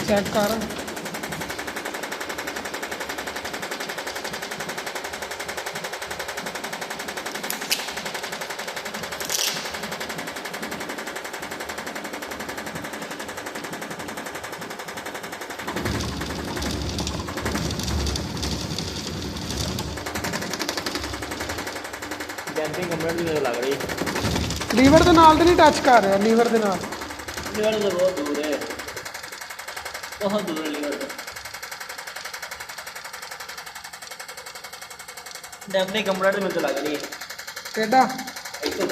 Check कर। Damping complete ਵੀ ਮੈਨੂੰ ਲੱਗ ਰਹੀ ਲੀਵਰ ਦੇ ਨਾਲ ਤੇ ਨਹੀਂ ਟੱਚ ਕਰ ਰਿਹਾ, ਲੀਵਰ ਦੇ ਨਾਲ ਲੀਵਰ ਤੋਂ ਬਹੁਤ ਦੂਰ ਹੈ, ਬਹੁਤ ਦੂਰ ਹੈ ਲੀਵਰ ਤੋਂ। ਡੈਂਪਿੰਗ ਕੰਪਲੀਟ ਮੈਨੂੰ ਲੱਗ ਰਹੀ ਹੈ टेढ़ा। ਇੱਥੋਂ